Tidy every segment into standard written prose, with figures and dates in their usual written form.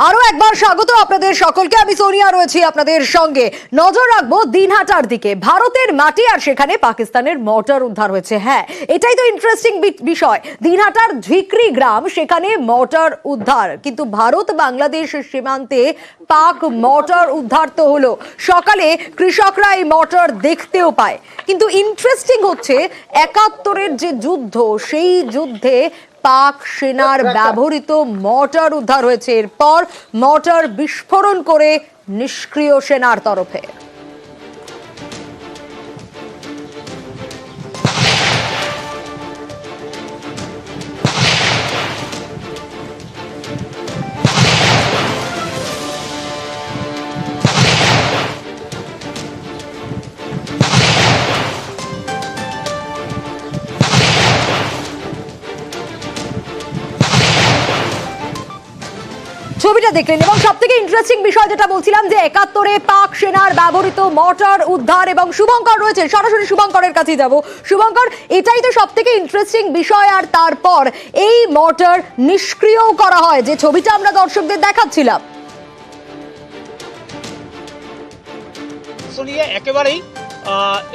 আরো একবার স্বাগত আপনাদের সকলকে। আমি সোনিয়া রয়েছি আপনাদের সঙ্গে। নজর রাখবো দিনহাটার দিকে। ভারতের মাটি আর সেখানে পাকিস্তানের মর্টার উদ্ধার হয়েছে। হ্যাঁ, এটাই তো ইন্টারেস্টিং বিষয়। দিনহাটার ঝিকরি গ্রাম, সেখানে মর্টার উদ্ধার, কিন্তু ভারত বাংলাদেশ সীমান্তে পাক মর্টার উদ্ধার তো হলো। সকালে কৃষকরা এই মর্টার দেখতেও পায়। কিন্তু ইন্টারেস্টিং হচ্ছে ৭১-এর যে যুদ্ধ, সেই যুদ্ধে পাক সেনার ব্যবহৃত মর্টার উদ্ধার হয়েছে। এরপর মর্টার বিস্ফোরণ করে নিষ্ক্রিয় সেনার তরফে। ছবিটা দেখলেন, এবং সব থেকে ইন্টারেস্টিং বিষয় যেটা বলছিলাম যে ৭১-এ পাক সেনার ব্যবহৃত মর্টার উদ্ধার, এবং শুভঙ্কর রয়েছে, সরাসরি শুভঙ্করের কাছে যাব। শুভঙ্কর, এটাই তো সব থেকে ইন্টারেস্টিং বিষয়। আর তারপর এই মর্টার নিষ্ক্রিয় করা হয়, যে ছবিটা আমরা দর্শকদের দেখাচ্ছিলাম। সোনিয়া, একেবারেই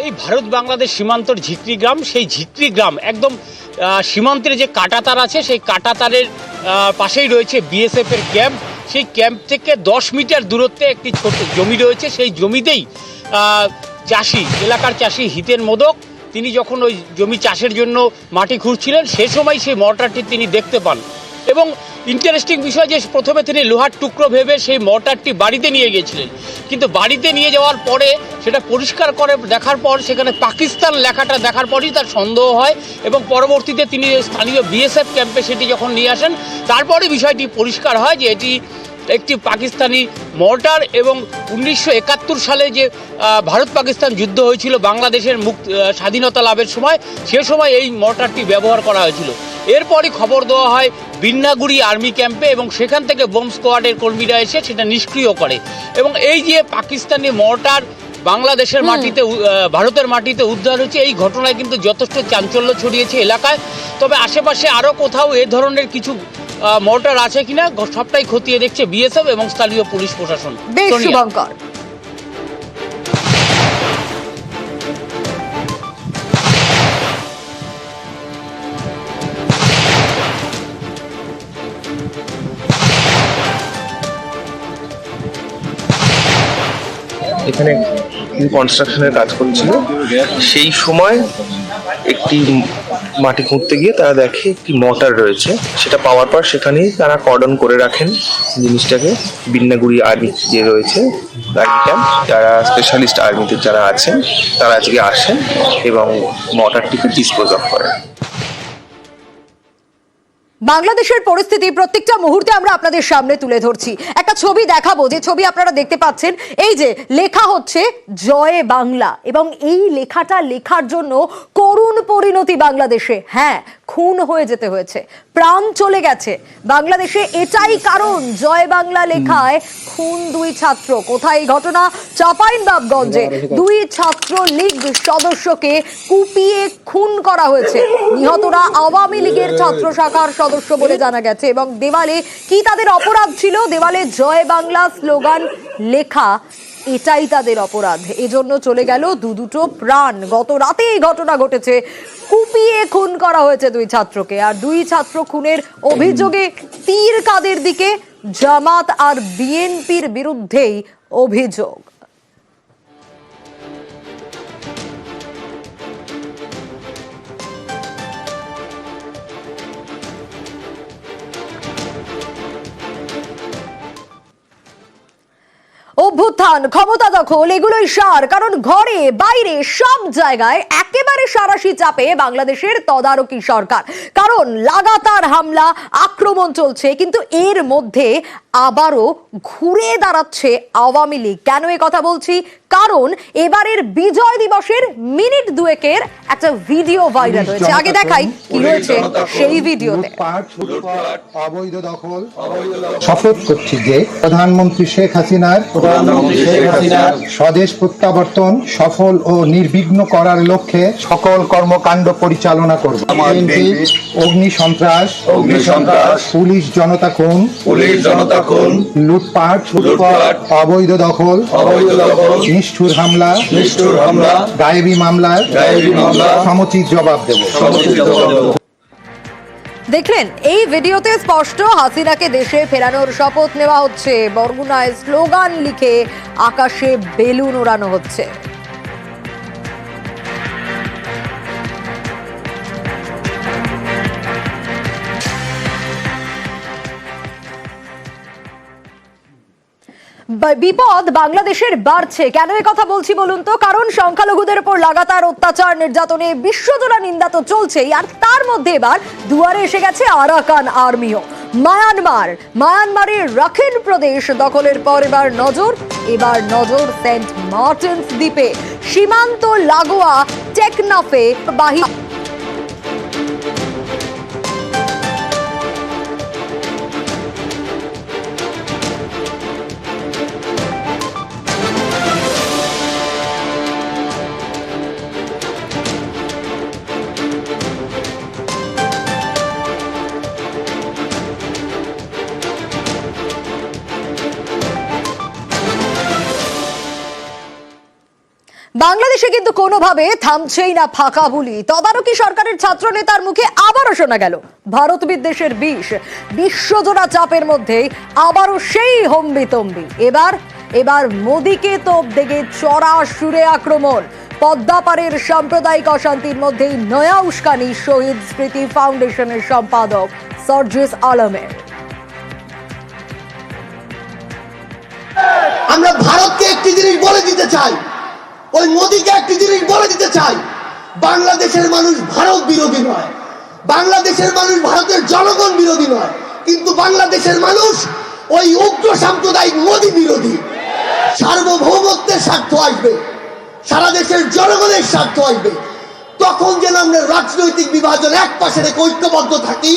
এই ভারত বাংলাদেশ সীমান্তর ঝিকরি গ্রাম, সেই ঝিকরি গ্রাম একদম সীমান্তের যে কাঁটাতার আছে, সেই কাঁটাতারের পাশেই রয়েছে বিএসএফ এর ক্যাম্প। সেই ক্যাম্প থেকে ১০ মিটার দূরত্বে একটি ছোট জমি রয়েছে। সেই জমিতেই চাষি, এলাকার চাষি হিতেন মোদক, তিনি যখন ওই জমি চাষের জন্য মাটি খুঁড়ছিলেন, সে সময় সেই মর্টারটি তিনি দেখতে পান। এবং ইন্টারেস্টিং বিষয় যে প্রথমে তিনি লোহার টুকরো ভেবে সেই মর্টারটি বাড়িতে নিয়ে গিয়েছিলেন, কিন্তু বাড়িতে নিয়ে যাওয়ার পরে সেটা পরিষ্কার করে দেখার পর সেখানে পাকিস্তান লেখাটা দেখার পরই তার সন্দেহ হয়, এবং পরবর্তীতে তিনি স্থানীয় বিএসএফ ক্যাম্পে সেটি যখন নিয়ে আসেন, তারপরে বিষয়টি পরিষ্কার হয় যে এটি একটি পাকিস্তানি মর্টার। এবং ১৯৭১ সালে যে ভারত পাকিস্তান যুদ্ধ হয়েছিল বাংলাদেশের স্বাধীনতা লাভের সময়, সে সময় এই মর্টারটি ব্যবহার করা হয়েছিল। এরপরই খবর দেওয়া হয় বিন্নাগুড়ি আর্মি ক্যাম্পে, এবং সেখান থেকে বোম স্কোয়াডের কর্মীরা এসে সেটা নিষ্ক্রিয় করে। এবং এই যে পাকিস্তানি মর্টার বাংলাদেশের মাটিতে, ভারতের মাটিতে উদ্ধার হয়েছে, এই ঘটনায় কিন্তু যথেষ্ট চাঞ্চল্য ছড়িয়েছে এলাকায়। তবে আশেপাশে আরও কোথাও এ ধরনের কিছু মর্টার আছে কিনা সবটাই খতিয়ে দেখছে বিএসএফ এবং স্থানীয় পুলিশ প্রশাসন। বেশ শুভঙ্কর। এখানে কনস্ট্রাকশনের কাজ করছিল, সেই সময় একটি মাটি খুঁড়তে গিয়ে তারা দেখে একটি মর্টার রয়েছে। সেটা পাওয়ার পর সেখানেই তারা কর্ডন করে রাখেন জিনিসটাকে। বিন্নাগুড়ি আর্মি যে রয়েছে আর্মি ক্যাম্প, যারা স্পেশালিস্ট আর্মিতে যারা আছেন, তারা আজকে আসেন এবং মর্টারটিকে ডিসপোজ অফ করেন। বাংলাদেশের পরিস্থিতি প্রত্যেকটা মুহূর্তে আমরা আপনাদের সামনে তুলে ধরছি। একটা ছবি দেখাবো, যে ছবি আপনারা দেখতে পাচ্ছেন। এই যে লেখা হচ্ছে জয় বাংলা, এবং এই লেখাটা লেখার জন্য করুণ পরিণতি বাংলাদেশে। হ্যাঁ, খুন হয়ে যেতে হয়েছে, প্রাণ চলে গেছে বাংলাদেশে। এটাই কারণ, জয় বাংলা লেখায় খুন ২ ছাত্র। কোথায় এই ঘটনা? চাঁপাইনবাবগঞ্জে ২ ছাত্র লীগ সদস্যকে কুপিয়ে খুন করা হয়েছে। নিহতরা আওয়ামী লীগের ছাত্র শাখার সদস্য বলে জানা গেছে। এবং দেওয়ালে কি তাদের অপরাধ ছিল? দেওয়ালে জয় বাংলা স্লোগান লেখা, এটাই তাদের অপরাধ। এজন্য চলে গেল দুটো প্রাণ। গত রাতে এই ঘটনা ঘটেছে। কুপিয়ে খুন করা হয়েছে ২ ছাত্রকে। আর ২ ছাত্র খুনের অভিযোগে তীর কাদের দিকে? জামাত আর বিএনপির বিরুদ্ধেই অভিযোগ। অভ্যুত্থান, ক্ষমতা দখল, এগুলোই সার। কারণ ঘরে বাইরে সব জায়গায় একেবারে সাঁড়াশি চাপে বাংলাদেশের তদারকি সরকার। কারণ লাগাতার হামলা, আক্রমণ চলছে, কিন্তু এর মধ্যে আবারও ঘুরে দাঁড়াচ্ছে আওয়ামী লীগ। কেন এ কথা বলছি? কারণ এবারের বিজয় দিবসের মিনিট ২-এর একটা ভিডিও ভাইরাল হয়েছে। আগে দেখাই কি হয়েছে সেই ভিডিওতে। অবৈধ দখল শপথ করছি যে প্রধানমন্ত্রী শেখ হাসিনার স্বদেশ প্রত্যাবর্তন সফল ও নির্বিঘ্ন করার লক্ষ্যে সকল কর্মকাণ্ড পরিচালনা করব। অগ্নি সন্ত্রাস, পুলিশ জনতা খুন, লুটপাট, অবৈধ দখল, নিষ্ঠুর হামলা, গায়েবী মামলার সমুচিত জবাব দেব। দেখলেন এই ভিডিওতে স্পষ্ট হাসিনাকে দেশে ফেরানোর শপথ নেওয়া হচ্ছে, বরগুনায় স্লোগান লিখে আকাশে বেলুন ওড়ানো হচ্ছে। বিপদ বাংলাদেশের বাড়ছে। কেন এ কথা বলছি বলুন তো? কারণ সংখ্যালঘুদের উপর লাগাতার অত্যাচার নির্যাতনে বিশ্বজোড়া নিন্দা তো চলছেই, আর তার মধ্যে এবার দুয়ারে এসে গেছে আরাকান আর্মিও। মায়ানমারের রাখিন প্রদেশ দখলের পর এবার নজর সেন্ট মার্টিনস দ্বীপে, সীমান্ত লাগোয়া টেকনাফে বাহিনী। বাংলাদেশে কিন্তু কোনোভাবে থামছেই না ফাঁকা বুলি। তদারকি সরকারের ছাত্র নেতার মুখে আবারও শোনা গেল ভারত বিদ্বেষের বিষ। বিশ্বজোড়া চাপের মধ্যে আবারও সেই হম্বিতম্বি। এবার মোদিকে তোপ দেগে চড়া সুরে আক্রমণ। পদ্মাপাড়ের সাম্প্রদায়িক অশান্তির মধ্যেই নয়া উস্কানি শহীদ স্মৃতি ফাউন্ডেশনের সম্পাদক সার্জিস আলমের। আমরা ভারতকে একটি জিনিস বলে দিতে চাই, ওই মোদিকে একটি জিনিস বলে দিতে চাই, বাংলাদেশের মানুষ ভারত বিরোধী নয়, বাংলাদেশের মানুষ ভারতের জনগণ বিরোধী নয়, কিন্তু বাংলাদেশের মানুষ ওই উগ্র সাম্প্রদায়িক মোদি বিরোধী। সার্বভৌমত্বের স্বার্থ আসবে, সারা দেশের জনগণের স্বার্থ আসবে, তখন যেন আমরা রাজনৈতিক বিভাজন এক পাশে রেখে ঐক্যবদ্ধ থাকি।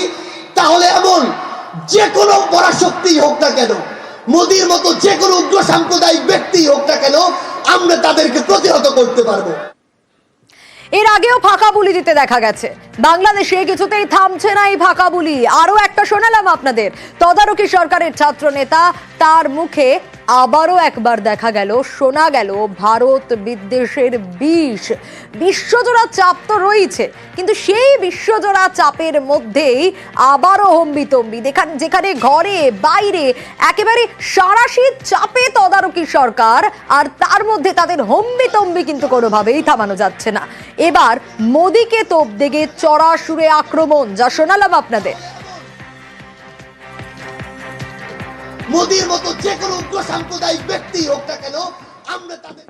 তাহলে এমন যে কোনো পরাশক্তি হোক না কেন, মোদির মতো যে কোনো উগ্র সাম্প্রদায়িক ব্যক্তি হোক না কেন, আমরা তাদেরকে প্রতিহত করতে পারবো। এর আগেও ফাঁকা বুলি দিতে দেখা গেছে বাংলাদেশে, কিছুতেই থামছে না এই ফাঁকা বুলি। আরো একটা শোনালাম আপনাদের, তদারকি সরকারের ছাত্র নেতা, তার মুখে আবারও একবার দেখা গেল, শোনা গেল ভারত বিদ্বেষের বিষ। বিশ্বজোড়া চাপ তো রয়েছে, কিন্তু সেই বিশ্বজোড়া চাপের মধ্যেই আবারও হম্বিতম্বি, যেখানে ঘরে বাইরে একেবারে সাঁড়াশি চাপে তদারকি সরকার, আর তার মধ্যে তাদের হম্বিতম্বি কিন্তু কোনোভাবেই থামানো যাচ্ছে না। এবার মোদিকে তোপ দেগে চড়া সুরে আক্রমণ, যা শোনালাম আপনাদের। মোদির মতো যে কোনো উগ্র সাম্প্রদায়িক ব্যক্তি হোক না কেন, আমরা তাদের